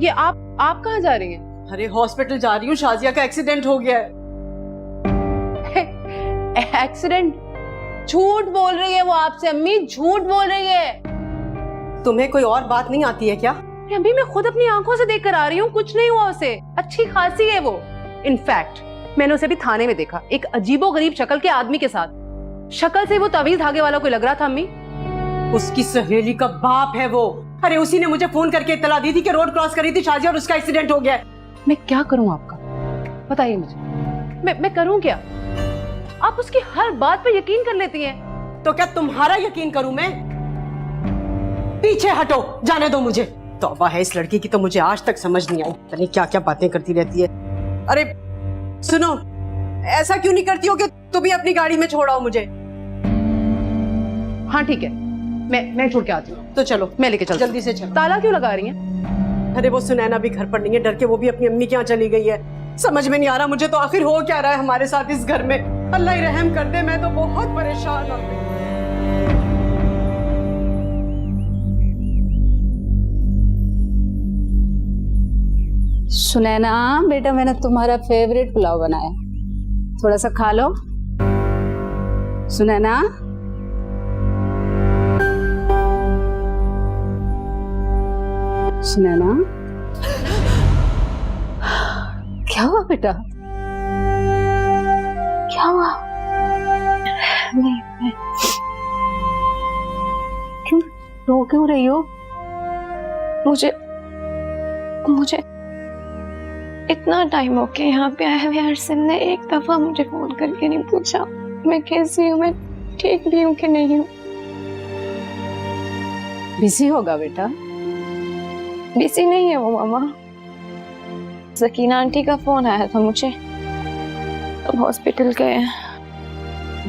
ये आप कहाँ जा रही हैं? अरे हॉस्पिटल जा रही हूँ, शाजिया का एक्सीडेंट हो गया है। एक्सीडेंट? झूठ बोल रही है वो आपसे अम्मी, झूठ बोल रही है। तुम्हें कोई और बात नहीं आती है क्या? अभी मैं खुद अपनी आंखों से देख कर आ रही हूँ, कुछ नहीं हुआ उसे, अच्छी खासी है वो। इनफैक्ट मैंने उसे भी थाने में देखा, एक अजीबोगरीब शक्ल के आदमी के साथ। शक्ल से वो तवीज धागे वाला कोई लग रहा था अम्मी। उसकी सहेली का बाप है वो। अरे उसी ने मुझे फोन करके इत्तला दी थी कि रोड क्रॉस करी थी शाजिया और उसका एक्सीडेंट हो गया। मैं क्या करूं आपका, बताइए मुझे, मैं करूं क्या? आप उसकी हर बात पे यकीन कर लेती हैं। तो क्या तुम्हारा यकीन करूं मैं? पीछे हटो, जाने दो मुझे। तौबा है इस लड़की की, तो मुझे आज तक समझ नहीं आई, पता नहीं क्या क्या बातें करती रहती है। अरे सुनो, ऐसा क्यों नहीं करती हो कि तुम भी अपनी गाड़ी में छोड़ाओ मुझे? हाँ ठीक है, मैं छोड़ के आती हूँ। तो चलो, मैं लेके चलती हूँ। जल्दी से चलो। ताला क्यों लगा रही हैं? अरे वो सुनैना भी घर पर नहीं है, डर के वो भी अपनी अम्मी के यहाँ चली गई है। समझ में नहीं आ रहा मुझे तो आखिर हो क्या रहा है हमारे साथ इस घर में। अल्लाह ही रहम कर दे, मैं तो बहुत परेशान हो गई। सुनैना बेटा, मैंने तुम्हारा फेवरेट पुलाव बनाया, थोड़ा सा खा लो। सुनैना, सुनैना, क्या हुआ बेटा? क्या हुआ? नहीं, क्यों रो क्यों रही हो? मुझे इतना टाइम हो गया यहाँ पे आए हुए, हरसिम ने एक दफा मुझे फोन करके नहीं पूछा मैं कैसी हूँ, मैं ठीक भी हूँ कि नहीं हूँ। बिजी होगा बेटा। बिजी नहीं है वो मामा, सकीना आंटी का फोन आया था मुझे, अब हॉस्पिटल गए।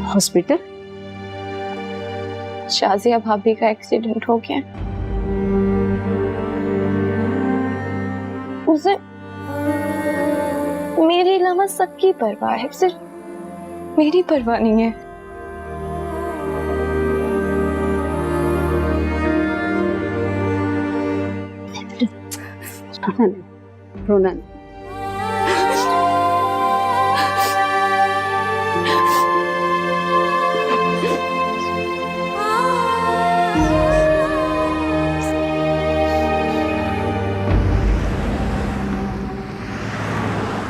हॉस्पिटल? शाजिया भाभी का एक्सीडेंट हो गया। उसे मेरे अलावा सबकी परवाह है, सिर्फ मेरी परवाह नहीं है। रोना नहीं।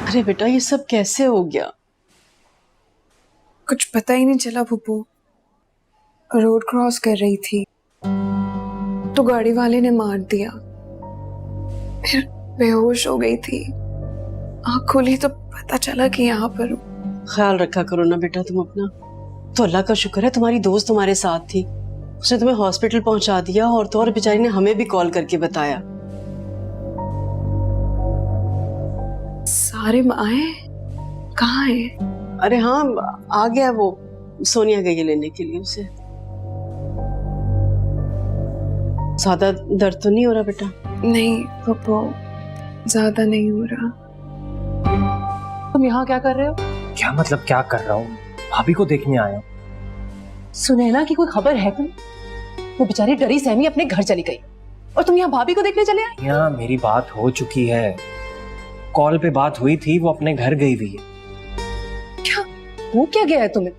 अरे बेटा, ये सब कैसे हो गया? कुछ पता ही नहीं चला बुब्बू। रोड क्रॉस कर रही थी तो गाड़ी वाले ने मार दिया, फिर बेहोश हो गई थी। आँख खोली तो पता चला कि यहाँ पर हूँ। ख्याल रखा करो ना बेटा तुम अपना। तो अल्लाह का शुक्र है तुम्हारी दोस्त तुम्हारे साथ थी, उसने तुम्हें हॉस्पिटल पहुंचा दिया, और तो और बेचारी ने हमें भी कॉल करके बताया। सारिम आए? कहाँ है? अरे हाँ, आ गया वो, सोनिया गई है लेने के लिए उसे। ज्यादा दर्द तो नहीं हो रहा बेटा? नहीं बुब्बू, ज्यादा नहीं हो रहा। तुम यहाँ क्या कर रहे हो? क्या मतलब क्या कर रहा हूँ? भाभी को देखने आया हूँ। सुनैना की कोई खबर है तुम्हें? वो बेचारी डरी सहमी अपने घर चली गई और तुम यहाँ भाभी को देखने चले आए? यहाँ मेरी बात हो चुकी है, कॉल पे बात हुई थी, वो अपने घर गई हुई है। क्या हो क्या गया है तुम्हें?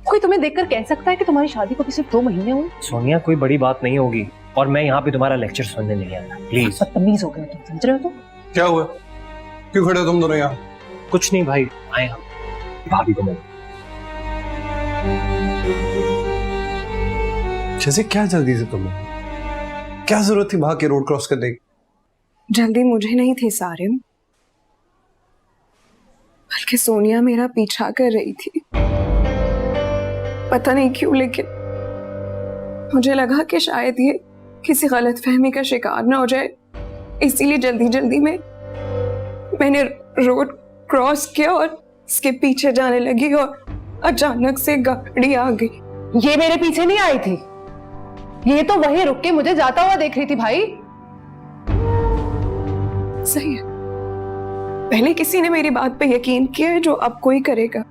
कोई तुम्हें देखकर कह सकता है कि तुम्हारी शादी को भी सिर्फ 2 महीने हुए? सोनिया, कोई बड़ी बात नहीं होगी, और मैं यहाँ पे तुम्हारा लेक्चर सुनने नहीं आया, प्लीज। बदतमीज हो गए तुम, समझ रहे हो तुम? क्या हुआ? क्यों खड़े हो तुम दोनों यहाँ? कुछ नहीं भाई, आए हम भाभी को मिलने। जैसे क्या जल्दी से तुम्हें? क्या जरूरत थी भाग के रोड क्रॉस करने की? जल्दी मुझे नहीं थी सारिम, बल्कि सोनिया मेरा पीछा कर रही थी। पता नहीं क्यों, लेकिन मुझे लगा कि शायद ये किसी गलतफहमी का शिकार ना हो जाए, इसीलिए जल्दी जल्दी में मैंने रोड क्रॉस किया और इसके पीछे जाने लगी, और अचानक से गाड़ी आ गई। ये मेरे पीछे नहीं आई थी, ये तो वहीं रुक के मुझे जाता हुआ देख रही थी भाई। सही है, पहले किसी ने मेरी बात पे यकीन किया है जो अब कोई करेगा।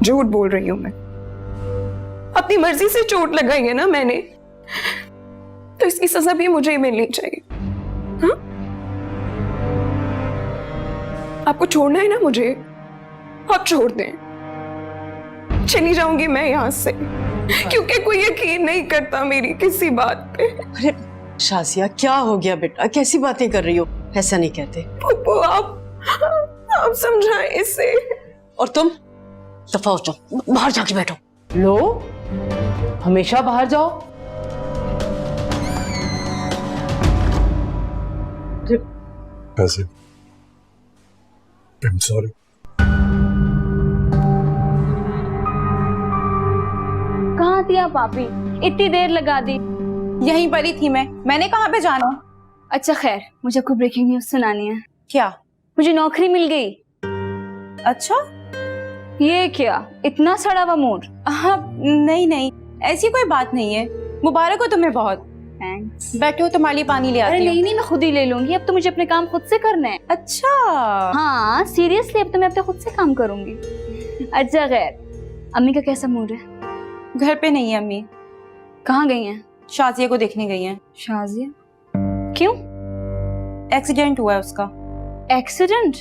झूठ बोल रही हूं मैं, अपनी मर्जी से चोट लगाई है ना मैंने, तो इसकी सजा भी मुझे ही मिलनी चाहिए। हाँ, आपको छोड़ना है ना मुझे, आप छोड़ दें, चली जाऊंगी मैं यहाँ से, क्योंकि कोई यकीन नहीं करता मेरी किसी बात पे। अरे शाजिया, क्या हो गया बेटा, कैसी बातें कर रही हो? ऐसा नहीं कहते। पप्पू, आप समझाएं इसे। और तुम दफा हो जाओ, बाहर जाके बैठो। लो, हमेशा बाहर जाओ। पैसे। I'm sorry. कहाँ थी आप पापी? इतनी देर लगा दी। यहीं पर ही थी मैंने कहाँ पे जाना। अच्छा खैर, मुझे कोई ब्रेकिंग न्यूज सुनानी है। क्या? मुझे नौकरी मिल गई। अच्छा? ये क्या, इतना सड़ा हुआ मूड? हाँ, नहीं ऐसी कोई बात नहीं है, मुबारक हो तुम्हें बहुत। थैंक्स। बैठो, तुम्हारे लिए पानी ले आती अरे हूँ। नहीं, मैं खुद ही ले लूंगी। अब तो मुझे अपने काम खुद से करना है। अच्छा। हाँ सीरियसली, अब तो मैं अपने खुद से काम करूंगी। अच्छा खैर, अम्मी का कैसा मूड है? घर पे नहीं है अम्मी, कहाँ गई हैं? शाजिया को देखने गई हैं। शाजिया? क्यों? एक्सीडेंट हुआ है उसका। एक्सीडेंट?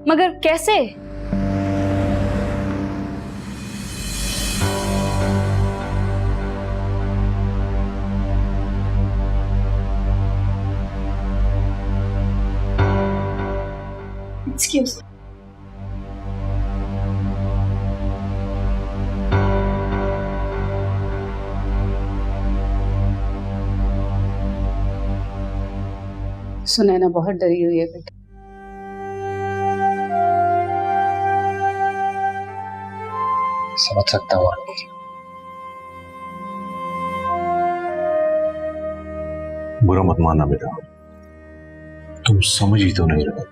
मगर कैसे? एक्सक्यूज। सुनैना बहुत डरी हुई है बेटा। समझ सकता हूँ। बुरा मत मानना बेटा, तुम समझ ही तो नहीं रहे।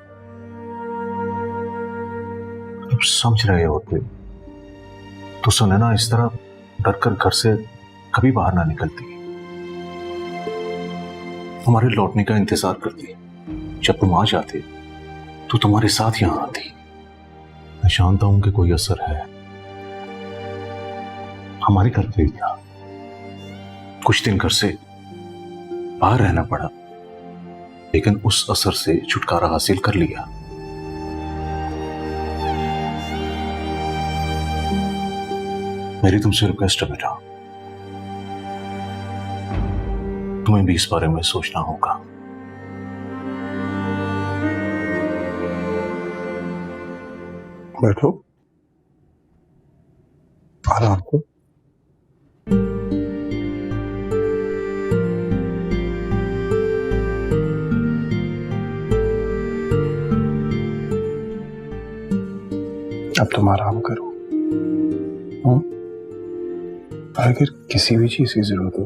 अब समझ रहे होते तो सुनैना इस तरह डरकर घर से कभी बाहर ना निकलती, हमारे लौटने का इंतजार करती। जब तुम आ जाते तो तुम्हारे साथ यहां आती। मैं जानता हूं कि कोई असर है, हमारे घर पे था। कुछ दिन घर से बाहर रहना पड़ा, लेकिन उस असर से छुटकारा हासिल कर लिया। मेरी तुमसे रिक्वेस्ट है बेटा, तुम्हें भी इस बारे में सोचना होगा। बैठो, आराम को। अब तुम आराम करो। अगर किसी भी चीज की जरूरत हो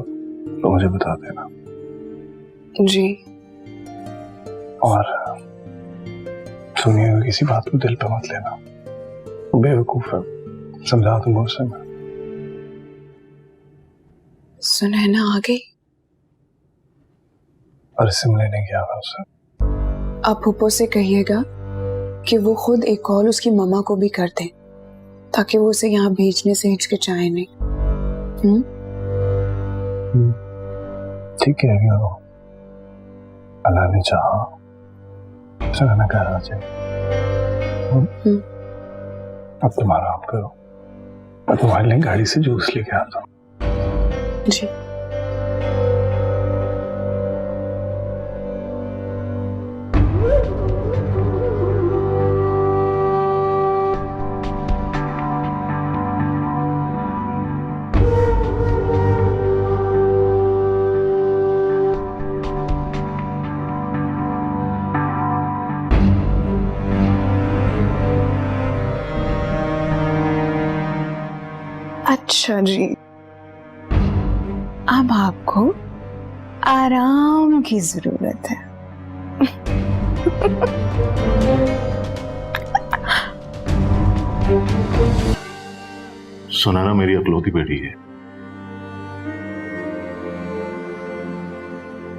तो मुझे बता देना। जी। और सुनिए, किसी बात को दिल पे मत लेना, बेवकूफ है, समझा दूंगा उसे मैं। सुनैना आ गई? और सिम लेने गया था उसे। आप फूफो से कहिएगा कि वो खुद एक कॉल उसकी मम्मा को भी कर दें, ताकि वो उसे यहाँ भेजने से हिचकिचाए नहीं। ठीक है, अल्लाह ने चाहा सुनैना घर आ जाए। अब तुम आराम करो, मैं तुम्हारे लिए गाड़ी से जूस लेके आता हूँ। जी। अच्छा जी, अब आपको आराम की जरूरत है। सुनैना मेरी अकलौती बेटी है,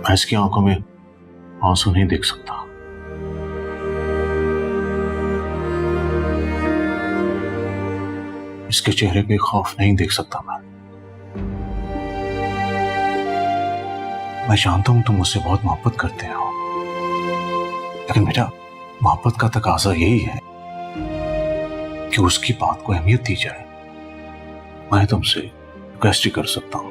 मैं इसकी आंखों में आंसू नहीं देख सकता। इसके चेहरे पे खौफ नहीं देख सकता मैं। मैं जानता हूं तुम मुझसे बहुत मोहब्बत करते हो, लेकिन बेटा मोहब्बत का तकाजा यही है कि उसकी बात को अहमियत दी जाए। मैं तुमसे रिक्वेस्ट ही कर सकता हूं।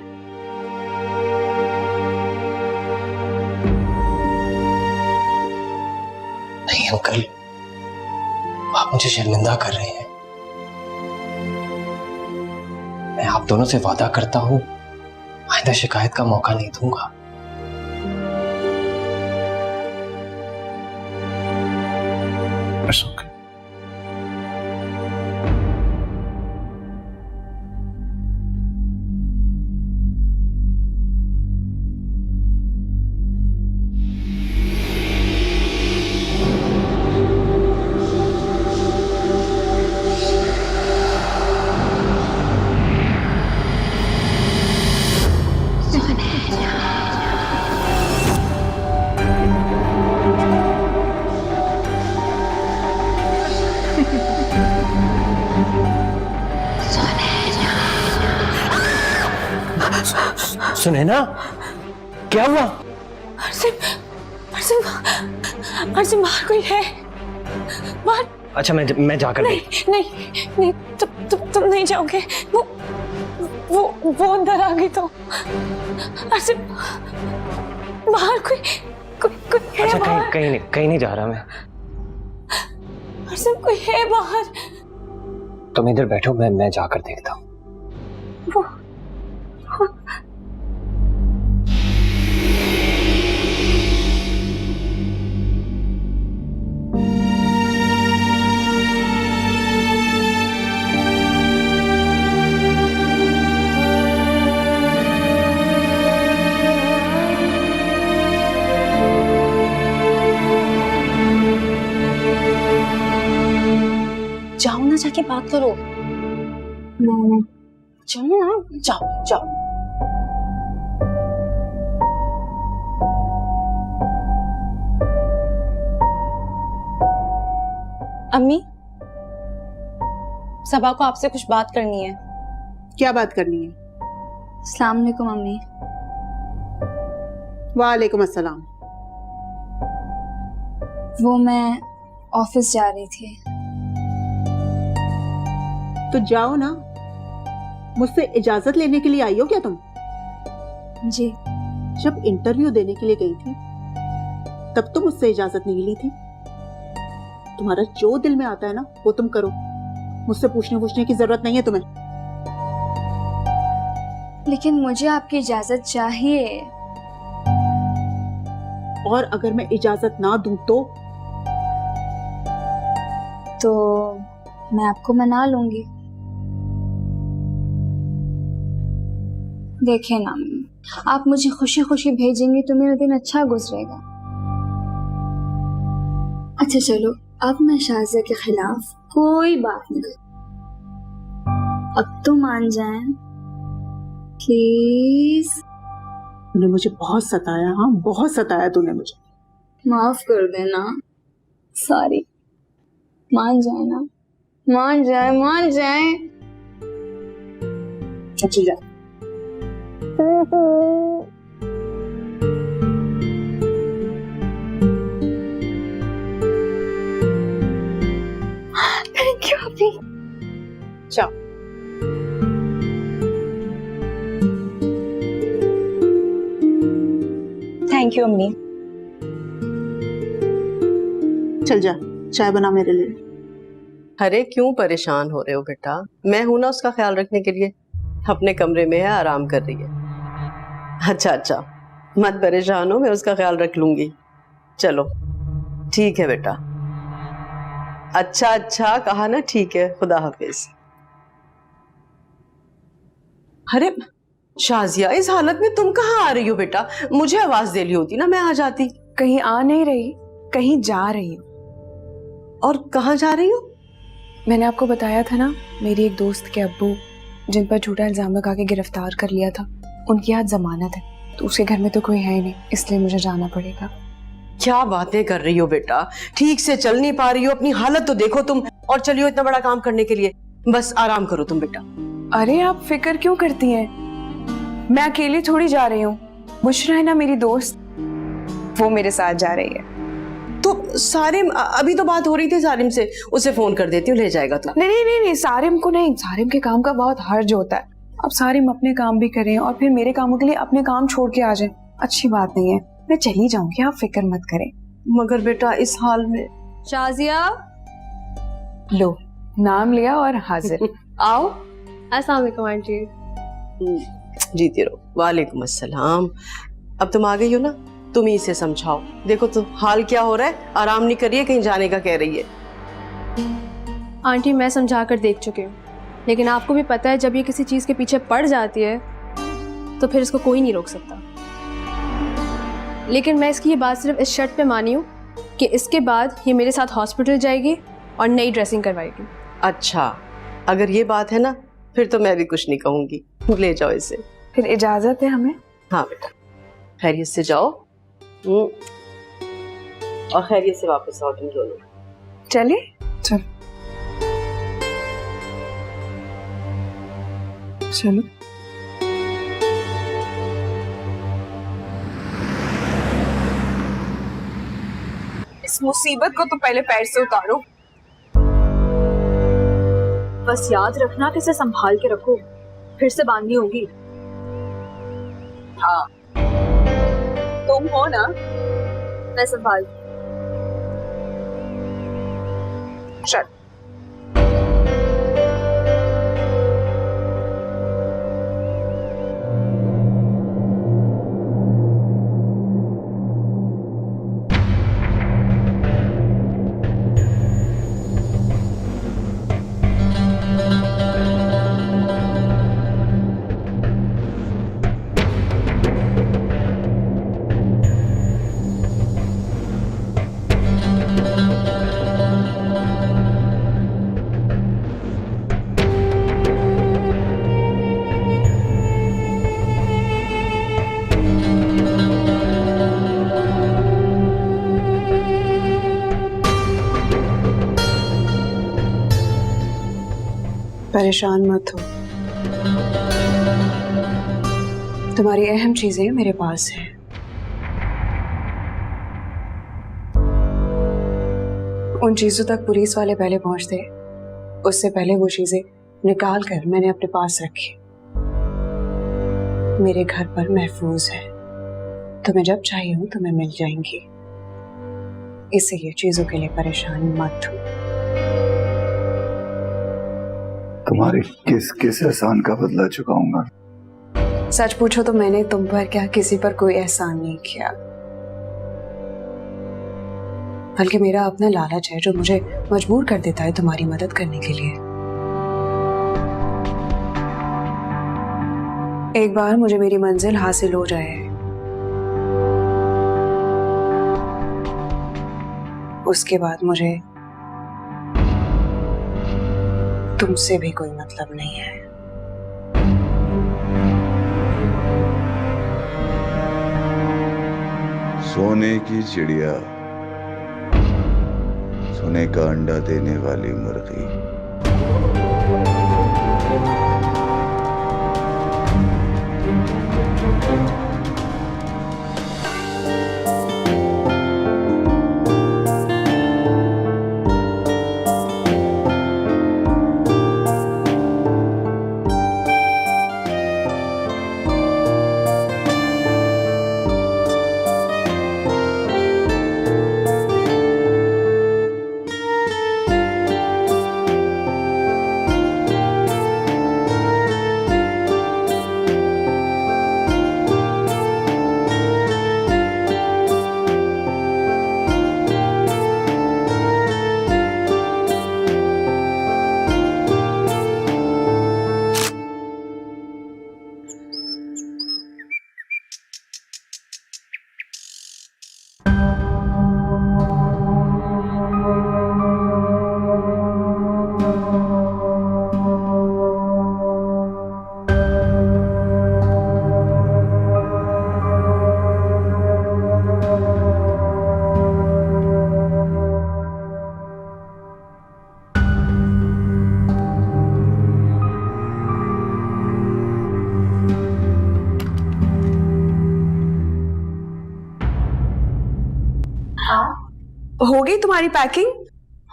नहीं अंकल, आप मुझे शर्मिंदा कर रहे हैं। मैं आप दोनों से वादा करता हूं आइंदा शिकायत का मौका नहीं दूंगा। It's okay. सुनैना, क्या हुआ? अर्जुन बाहर कोई है, बाहर। अच्छा मैं जाकर नहीं, तुम नहीं जाओगे। वो अंदर आ गई तो अर्जुन बाहर कोई है। अच्छा बाहर कहीं नहीं जा रहा मैं। अर्जुन कोई है बाहर। तुम इधर बैठो, मैं जाकर देखता हूँ। जाओ ना, जाके बात करो। चलो ना, जाओ। अम्मी, सबा को आपसे कुछ बात करनी है। क्या बात करनी है? अस्सलाम वालेकुम अम्मी। वालेकुम अस्सलाम। वो मैं ऑफिस जा रही थी। तो जाओ ना, मुझसे इजाजत लेने के लिए आई हो क्या तुम? जी। जब इंटरव्यू देने के लिए गई थी तब तो मुझसे इजाजत नहीं ली थी। तुम्हारा जो दिल में आता है ना वो तुम करो, मुझसे पूछने की जरूरत नहीं है तुम्हें। लेकिन मुझे आपकी इजाजत चाहिए। और अगर मैं इजाजत ना दूं तो मैं आपको मना लूंगी। देखिए ना, आप मुझे खुशी खुशी भेजेंगे तो मेरा दिन अच्छा गुजरेगा। अच्छा चलो, अब मैं शाज़िया के खिलाफ कोई बात नहीं करूँ। अब तो मान जाएं प्लीज। तूने मुझे बहुत सताया। हाँ, बहुत सताया तूने मुझे। माफ कर देना। सॉरी। मान जाए ना, मान जाए। अच्छा जा। थैंक यू अभी। जाओ। थैंक यू अम्मी। चल जा, चाय बना मेरे लिए। अरे क्यों परेशान हो रहे हो बेटा? मैं हूं ना उसका ख्याल रखने के लिए। अपने कमरे में है, आराम कर रही है। अच्छा, मत परेशान हो, मैं उसका ख्याल रख लूंगी। चलो ठीक है बेटा। अच्छा कहा ना, ठीक है, खुदा हाफिज। अरे शाजिया, इस हालत में तुम कहाँ आ रही हो बेटा? मुझे आवाज दे ली होती ना, मैं आ जाती। कहीं आ नहीं रही, कहीं जा रही हूँ। और कहाँ जा रही हो? मैंने आपको बताया था ना, मेरी एक दोस्त के अब्बू जिन पर झूठा इल्जाम लगा के गिरफ्तार कर लिया था, उनकी आज जमानत है। तो उसके घर में तो कोई है ही नहीं, इसलिए मुझे जाना पड़ेगा। क्या बातें कर रही हो बेटा? ठीक से चल नहीं पा रही हो, अपनी हालत तो देखो तुम, और चलियो इतना बड़ा काम करने के लिए। बस आराम करो तुम बेटा। अरे आप फिक्र क्यों करती हैं? मैं अकेली थोड़ी जा रही हूँ। बुशरा है ना मेरी दोस्त, वो मेरे साथ जा रही है। तो सारिम, अभी तो बात हो रही थी सारिम से, उसे फोन कर देती हूँ, ले जाएगा तो। नहीं नहीं नहीं नहीं, सारिम को नहीं, सारिम के काम का बहुत हर्ज होता है। अब सारिम अपने काम भी करें और फिर मेरे कामों के लिए अपने काम छोड़ के आ जाए, अच्छी बात नहीं है। मैं चली जाऊंगी, आप फिक्र मत करें। मगर बेटा इस हाल में। शाजिया, लो, नाम लिया और हाजिर। आओ। अस्सलाम वालेकुम आंटी। जीती रहो। वालेकुम अस्सलाम। अब तुम आ गई हो ना, तुम ही इसे समझाओ। देखो तो हाल क्या हो रहा है, आराम नहीं कर रही है, कहीं जाने का कह रही है। आंटी मैं समझा कर देख चुकी हूँ, लेकिन आपको भी पता है जब ये किसी चीज़ के पीछे पड़ जाती है तो फिर इसको कोई नहीं रोक सकता। लेकिन मैं इसकी ये बात सिर्फ इस शर्त पे मानी हूँ कि इसके बाद ये मेरे साथ हॉस्पिटल जाएगी और नई ड्रेसिंग करवाएगी। अच्छा, अगर ये बात है ना, फिर तो मैं भी कुछ नहीं कहूंगी। ले जाओ इसे। फिर इजाजत है हमें? हाँ बेटा, खैरियत से जाओ और खैरियत से वापस आओ तुम दोनों। चले चलो चलो। इस मुसीबत को तो पहले पैर से उतारो। बस याद रखना कि इसे संभाल के रखो, फिर से बांधनी होगी। हाँ, तुम हो ना? मैं संभाल। चल। परेशान मत हो, तुम्हारी अहम चीजें मेरे पास हैं। उन चीजों तक पुलिस वाले पहले पहुंचते, उससे पहले वो चीजें निकाल कर मैंने अपने पास रखी, मेरे घर पर महफूज है। तुम्हें जब चाहिए हो तुम्हें मिल जाएंगी, इसलिए चीजों के लिए परेशान मत हो। तुम्हारे किस किस एहसान का बदला चुकाऊंगा? सच पूछो तो मैंने तुम पर क्या किसी पर कोई एहसान नहीं किया, बल्कि मेरा अपना लालच है जो मुझे मजबूर कर देता है तुम्हारी मदद करने के लिए। एक बार मुझे मेरी मंजिल हासिल हो जाए, उसके बाद मुझे तुमसे भी कोई मतलब नहीं है। सोने की चिड़िया, सोने का अंडा देने वाली मुर्गी। आप? हो गई तुम्हारी पैकिंग?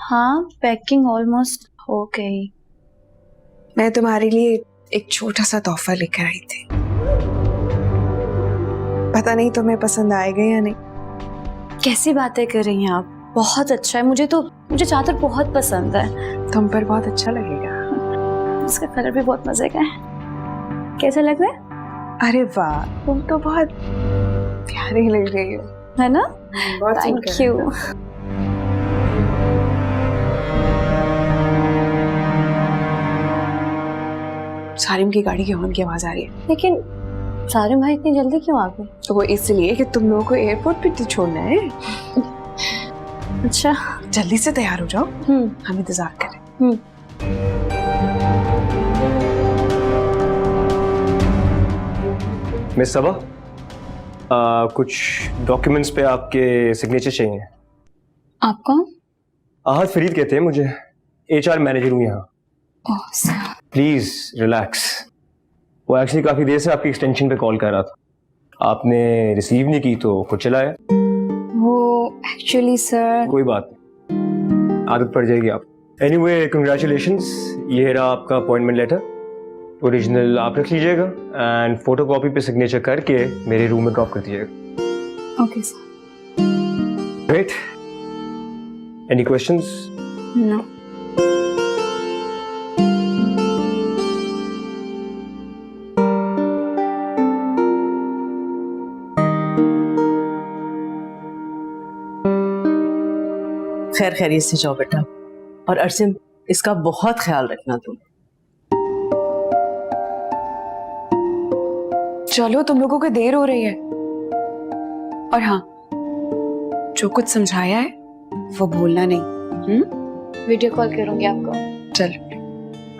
हाँ, पैकिंग ऑलमोस्ट हो गई। मैं तुम्हारे लिए एक छोटा सा तोहफा लेकर आई थी। पता नहीं तुम्हें पसंद आएगा या नहीं। कैसी बातें कर रही हैं आप? बहुत अच्छा है, मुझे चादर बहुत पसंद है। तुम पर बहुत अच्छा लगेगा। इसका कलर भी बहुत मजे का है। कैसा लग रहा है? अरे वाह, तुम तो बहुत प्यारी लग रही हो, है ना? बहुत थैंक सुंदर यू। है। सारिम की गाड़ी के हॉर्न की आवाज आ रही है। लेकिन सारिम भाई इतनी जल्दी क्यों आ गए? तो वो इसलिए कि तुम लोगों को एयरपोर्ट पे छोड़ना है। अच्छा, जल्दी से तैयार हो जाओ, हम इंतजार करें। मिस सबा, कुछ डॉक्यूमेंट्स पे आपके सिग्नेचर चाहिए। आप कौन? आहत फरीद कहते हैं मुझे, HR मैनेजर हूँ यहाँ। Oh sir. Please relax. वो एक्चुअली काफी देर से आपकी एक्सटेंशन पे कॉल कर रहा था, आपने रिसीव नहीं की तो खुद चलाया। वो एक्चुअली सर। कोई बात नहीं, आदत पड़ जाएगी आप। एनीवे कंग्रेचुलेशंस, ये रहा आपका अपॉइंटमेंट लेटर। ओरिजिनल आप रख लीजिएगा एंड फोटोकॉपी पे सिग्नेचर करके मेरे रूम में ड्रॉप कर दीजिएगा। Okay sir. Great. Any questions? No. खैर खैरियत से जाओ बेटा, और अरसिम इसका बहुत ख्याल रखना तुम। चलो, तुम लोगों को देर हो रही है। और हाँ, जो कुछ समझाया है वो भूलना नहीं। वीडियो कॉल करूंगी आपको। चलो।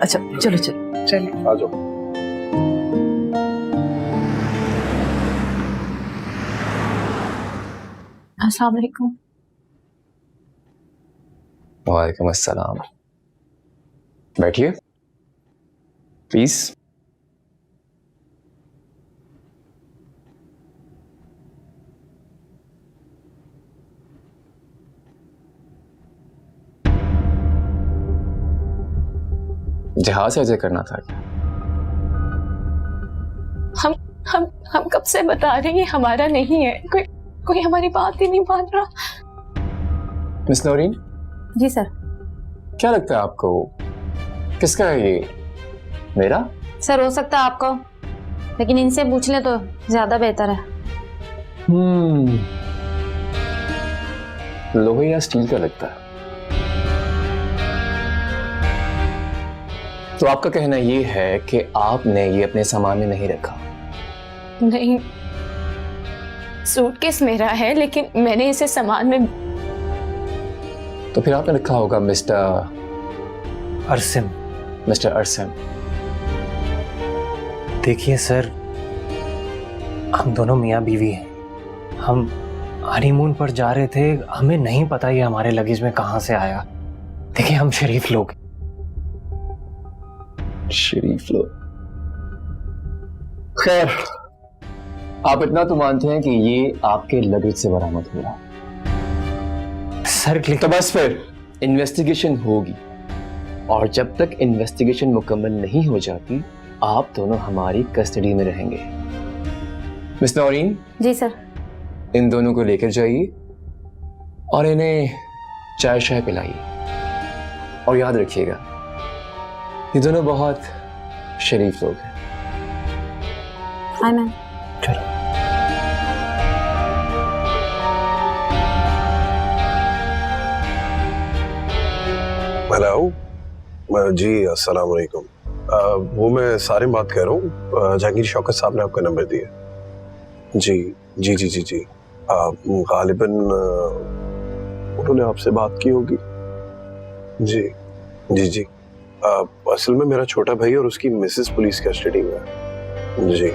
अच्छा चलो चलो चलो आ जाओ। अस्सलाम वालेकुम। वालेकुम अस्सलाम। बैठिए प्लीज। जहाज अजय करना था क्या? हम कब से बता रहे हैं हमारा नहीं है। कोई हमारी बात ही नहीं मान रहा। मिस नौरीन, जी सर। क्या लगता है आपको किसका है ये? मेरा? सर हो सकता है आपको, लेकिन इनसे पूछ ले तो ज्यादा बेहतर है। लोहे या स्टील का लगता है। तो आपका कहना ये है कि आपने ये अपने सामान में नहीं रखा? नहीं, सूटकेस मेरा है लेकिन मैंने इसे सामान में। तो फिर आपने रखा होगा मिस्टर अरसिम। मिस्टर अरसिम। देखिए सर, हम दोनों मियाँ बीवी हैं। हम हनीमून पर जा रहे थे, हमें नहीं पता ये हमारे लगेज में कहाँ से आया। देखिए हम शरीफ लोग। शरीफ लोग। खैर, आप इतना तो मानते हैं कि ये आपके लगेज से बरामद हुआ? सर तो बस फिर इन्वेस्टिगेशन होगी, और जब तक इन्वेस्टिगेशन मुकम्मल नहीं हो जाती आप दोनों हमारी कस्टडी में रहेंगे। मिस नौरीन। जी सर। इन दोनों को लेकर जाइए और इन्हें चाय शाय पिलाइए, और याद रखिएगा ये दोनों बहुत शरीफ लोग हैं। Hi ma'am. चलो। हेलो जी, अस्सलाम वालेकुम। वो मैं सारिम बात कर रहा हूँ। जहांगीर शौकत साहब ने आपका नंबर दिया। जी जी जी जी जी। गालिबन उन्होंने आपसे बात की होगी। जी जी जी। असल में मेरा छोटा भाई और उसकी मिसेस पुलिस कस्टडी में है। जी।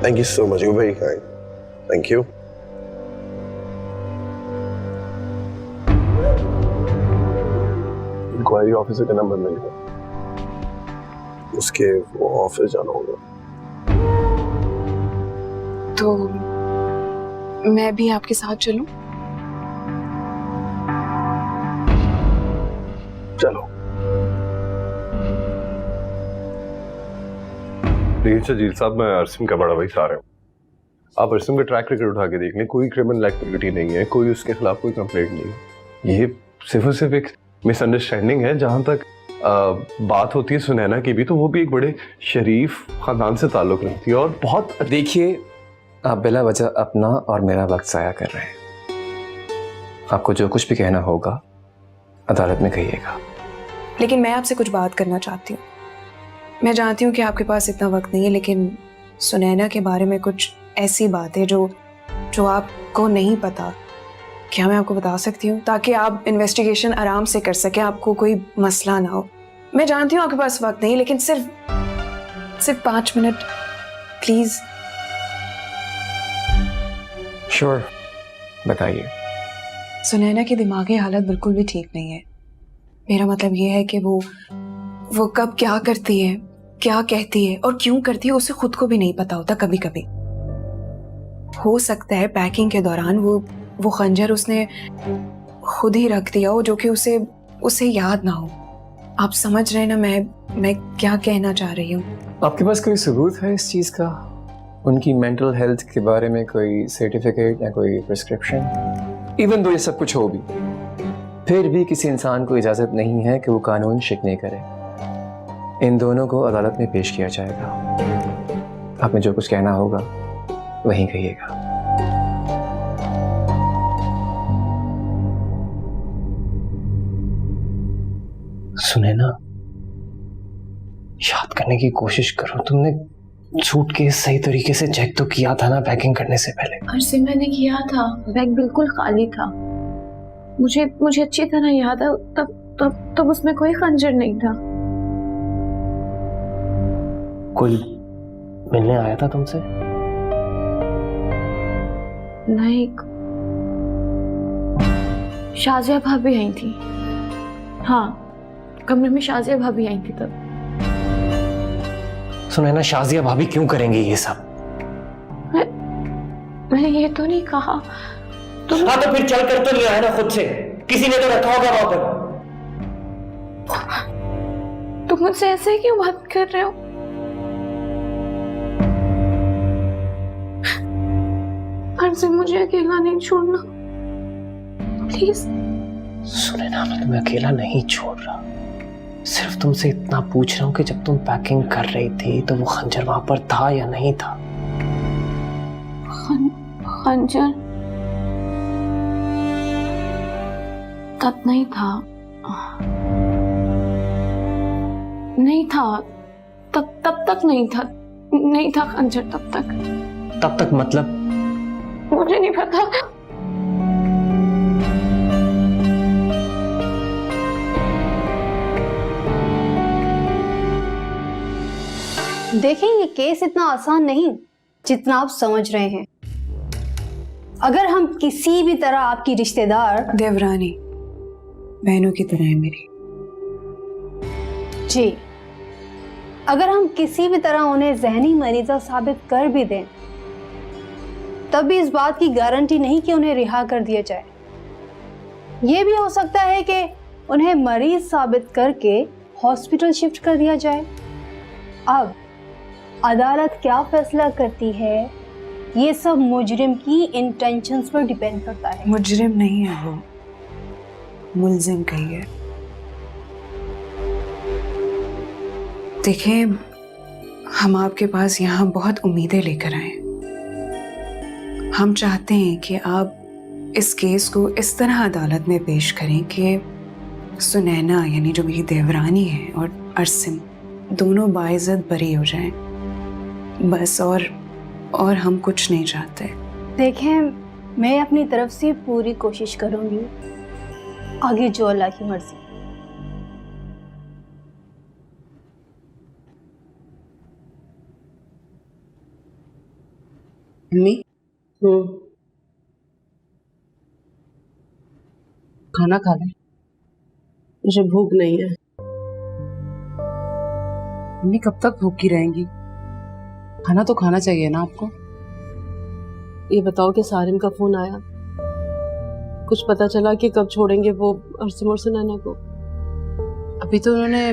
Thank you so much, you very kind. Thank you. Inquiry officer का नंबर मिल गया, उसके वो ऑफिस जाना होगा। तो मैं भी आपके साथ चलूं? चलो। प्लीज सजील साहब, मैं अरसिम का बड़ा भाई सारे हूँ। आप अरसिम का ट्रैक रिकॉर्ड उठा के देख लें, कोई क्रिमिनल एक्टिविटी नहीं है, कोई उसके खिलाफ कोई कंप्लेंट नहीं है। ये सिर्फ और सिर्फ एक मिसअंडरस्टैंडिंग है। जहां तक बात होती है सुनैना की भी, तो वो भी एक बड़े शरीफ खानदान से ताल्लुक रखती है और बहुत। देखिए, आप बिला वजह अपना और मेरा वक्त ज़ाया कर रहे हैं। आपको जो कुछ भी कहना होगा अदालत में कहिएगा। लेकिन मैं आपसे कुछ बात करना चाहती हूँ। मैं जानती हूँ कि आपके पास इतना वक्त नहीं है, लेकिन सुनैना के बारे में कुछ ऐसी बातें जो आपको नहीं पता, क्या मैं आपको बता सकती हूँ, ताकि आप इन्वेस्टिगेशन आराम से कर सकें, आपको कोई मसला ना हो। मैं जानती हूँ आपके पास वक्त नहीं, लेकिन सिर्फ 5 मिनट प्लीज। श्योर, बताइए। सुनैना की दिमागी हालत बिल्कुल भी ठीक नहीं है। मेरा मतलब ये है कि वो कब क्या करती है, क्या कहती है और क्यों करती है, उसे खुद को भी नहीं पता होता। कभी कभी हो सकता है पैकिंग के दौरान वो खंजर उसने खुद ही रख दिया हो, जो कि उसे याद ना हो। आप समझ रहे हैं ना मैं क्या कहना चाह रही हूँ? आपके पास कोई सबूत है इस चीज़ का? उनकी मेंटल हेल्थ के बारे में कोई सर्टिफिकेट या कोई प्रिस्क्रिप्शन? इवन दो ये सब कुछ हो भी, फिर भी किसी इंसान को इजाज़त नहीं है कि वो कानून शिकने करे। इन दोनों को अदालत में पेश किया जाएगा। आपने जो कुछ कहना होगा वहीं कहिएगा। सुनैना, याद करने की कोशिश करो। तुमने सूटकेस सही तरीके से चेक तो किया था ना पैकिंग करने से पहले? अर्सिम, मैंने किया था, बैग बिल्कुल खाली था। मुझे अच्छी तरह याद है, तब उसमें कोई खंजर नहीं था। कोई मिलने आया था तुमसे? नहीं, शाजिया भाभी आई थी। हाँ, कमरे में शाजिया भाभी आई थी तब। सुनैना, शाजिया भाभी क्यों करेंगे ये सब? मैंने ये तो नहीं कहा। हाँ, तो फिर चल कर तो लिया है ना खुद से, किसी ने तो रखा होगा वहां पर। तुम मुझसे ऐसे क्यों बात कर रहे हो? अर्सिम, मुझे अकेला नहीं छोड़ना प्लीज। सुनैना, मैं तुम्हें अकेला नहीं छोड़ रहा, सिर्फ तुमसे इतना पूछ रहा हूँ कि जब तुम पैकिंग कर रही थी तो वो खंजर वहां पर था या नहीं था? खंजर तब नहीं था। नहीं था, तब तक नहीं था खंजर तब तक मतलब? मुझे नहीं पता। देखें, ये केस इतना आसान नहीं जितना आप समझ रहे हैं। अगर हम किसी भी तरह आपकी रिश्तेदार देवरानी बहनों की तरह है मेरी जी, अगर हम किसी भी तरह उन्हें जहनी मरीजा साबित कर भी दें, तब भी इस बात की गारंटी नहीं कि उन्हें रिहा कर दिया जाए। यह भी हो सकता है कि उन्हें मरीज साबित करके हॉस्पिटल शिफ्ट कर दिया जाए। अब अदालत क्या फैसला करती है, ये सब मुजरिम की इंटेंशंस पर डिपेंड करता है। मुजरिम नहीं है वो, मुल्जिम कहिए। देखिए, हम आपके पास यहाँ बहुत उम्मीदें लेकर आए। हम चाहते हैं कि आप इस केस को इस तरह अदालत में पेश करें कि सुनैना यानी जो मेरी देवरानी है और अरसिम दोनों बाइज्जत बरी हो जाएं। बस और हम कुछ नहीं चाहते। देखें, मैं अपनी तरफ से पूरी कोशिश करूंगी, आगे जो अल्लाह की मर्जी। मम्मी, खाना खा ले। मुझे भूख नहीं है। मम्मी, कब तक भूखी रहेंगी? खाना तो खाना चाहिए ना आपको। ये बताओ कि सारिम का फोन आया? कुछ पता चला कि कब छोड़ेंगे वो अरसम और सुनैना को? अभी तो उन्होंने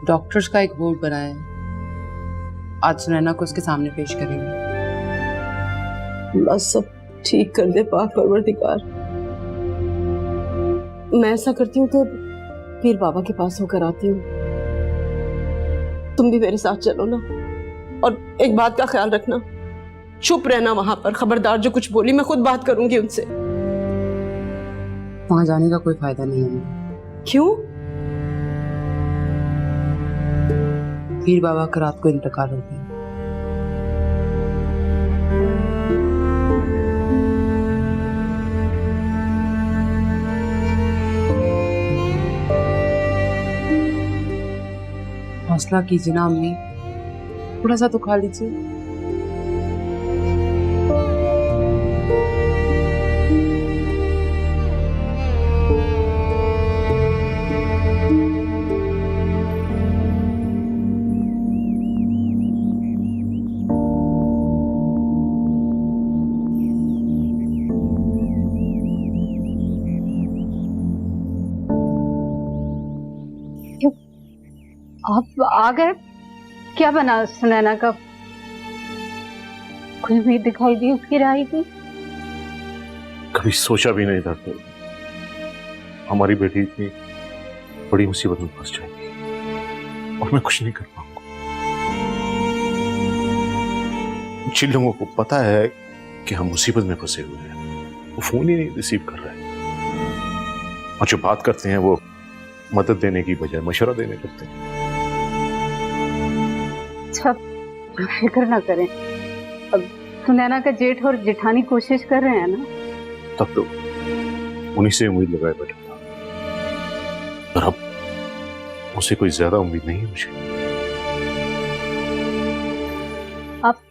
डॉक्टर्स का एक बोर्ड बनाया है, आज सुनैना को उसके सामने पेश करेंगे। अल्लाह सब ठीक कर दे पाक परवरदिगार। मैं ऐसा करती हूँ तो पीर बाबा के पास होकर आती हूँ, तुम भी मेरे साथ चलो ना। और एक बात का ख्याल रखना, चुप रहना वहां पर, खबरदार जो कुछ बोली मैं खुद बात करूंगी उनसे। वहां जाने का कोई फायदा नहीं है। क्यों? पीर बाबा का रात को इंतकाल हो गया। हौसला कीजिए ना अम्मी, थोड़ा सा तो खा लीजिए। आप आ गए? क्या बना सुनैना का? कोई भी दिखाई दी उसकी राही की? कभी सोचा भी नहीं था कि हमारी बेटी इतनी बड़ी मुसीबत में फंस जाएगी और मैं कुछ नहीं कर पाऊंगा। जिन लोगों को पता है कि हम मुसीबत में फंसे हुए हैं वो फोन ही नहीं रिसीव कर रहे हैं, और जो बात करते हैं वो मदद देने की बजाय मशवरा देने लगते हैं। अच्छा, फिक्र ना करें, अब सुनैना का जेठ और जेठानी कोशिश कर रहे हैं ना। तब तो उन्हीं से उम्मीद लगाए बैठा था, पर अब उसे कोई ज्यादा उम्मीद नहीं है मुझे। आप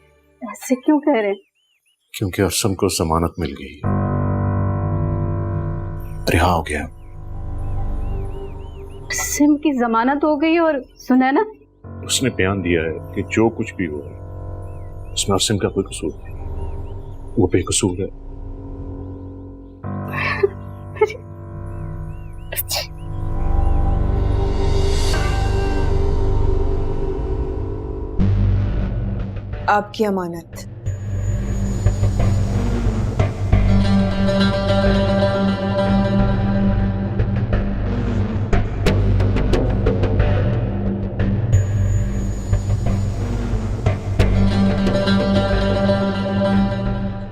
ऐसे क्यों कह रहे हैं? क्योंकि अरसम को जमानत मिल गई, रिहा हो गया। सिम की जमानत हो गई और सुनैना? उसने बयान दिया है कि जो कुछ भी हो रहा है उसमें अरसम का कोई कसूर नहीं, वो बेकसूर है। आपकी अमानत।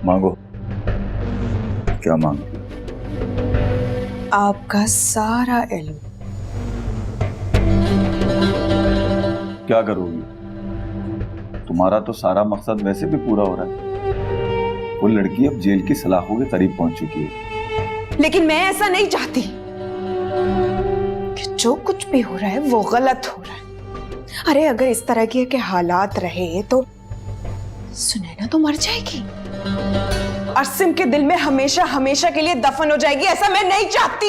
मांगो। क्या मांगो? आपका सारा इल्म। क्या करोगी? तुम्हारा तो सारा मकसद वैसे भी पूरा हो रहा है। वो लड़की अब जेल की सलाखों के करीब पहुंच चुकी है। लेकिन मैं ऐसा नहीं चाहती कि जो कुछ भी हो रहा है वो गलत हो रहा है। अरे अगर इस तरह के हालात रहे तो सुनैना तो मर जाएगी, अरसिम के दिल में हमेशा हमेशा के लिए दफन हो जाएगी। ऐसा मैं नहीं चाहती।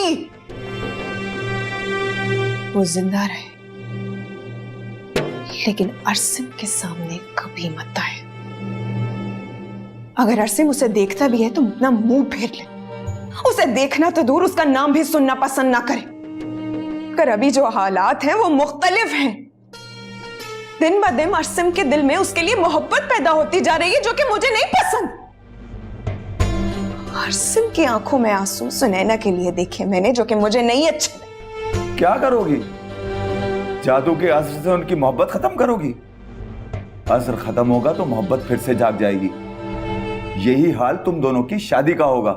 वो जिंदा रहे लेकिन अरसिम के सामने कभी मत आए। अगर अरसिम उसे देखता भी है तो अपना मुंह फेर ले, उसे देखना तो दूर उसका नाम भी सुनना पसंद ना करे। अगर अभी जो हालात हैं वो मुख्तलिफ हैं, दिन ब दिन अरसिम के दिल में उसके लिए मोहब्बत पैदा होती जा रही है जो कि मुझे नहीं पसंद। अरसिम की आंखों में आंसू सुनैना के लिए देखे मैंने जो कि मुझे नहीं अच्छे लगे। क्या करोगी? जादू के असर से उनकी मोहब्बत खत्म करोगी? असर खत्म होगा तो मोहब्बत फिर से जाग जाएगी। यही हाल तुम दोनों की शादी का होगा।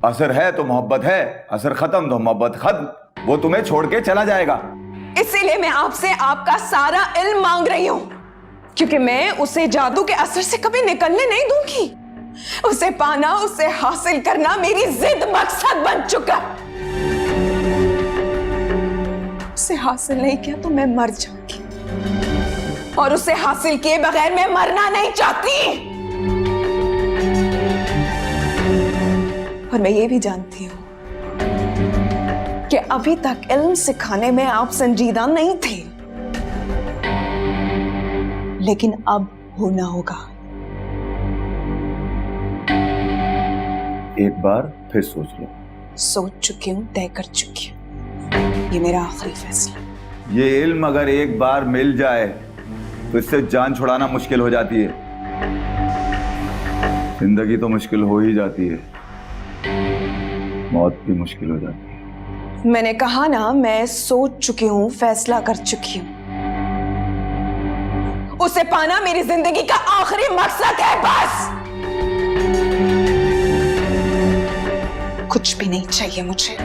असर है तो मोहब्बत है, असर खत्म तो मोहब्बत खत्म। वो तुम्हें छोड़ के चला जाएगा। इसीलिए मैं आपसे आपका सारा इल्म मांग रही हूं, क्योंकि मैं उसे जादू के असर से कभी निकलने नहीं दूंगी। उसे पाना, उसे हासिल करना मेरी जिद मकसद बन चुका। उसे हासिल नहीं किया तो मैं मर जाऊंगी, और उसे हासिल किए बगैर मैं मरना नहीं चाहती। और मैं ये भी जानती हूं कि अभी तक इल्म सिखाने में आप संजीदा नहीं थे, लेकिन अब होना होगा। एक बार फिर सोच लो। सोच चुकी हूँ, तय कर चुकी हूँ, ये मेरा आखिरी फैसला। ये इल्म अगर एक बार मिल जाए तो इससे जान छुड़ाना मुश्किल हो जाती है, जिंदगी तो मुश्किल हो ही जाती है, मौत भी मुश्किल हो जाती है। मैंने कहा ना, मैं सोच चुकी हूँ, फैसला कर चुकी हूँ। उसे पाना मेरी जिंदगी का आखिरी मकसद है, बस। कुछ भी नहीं चाहिए मुझे।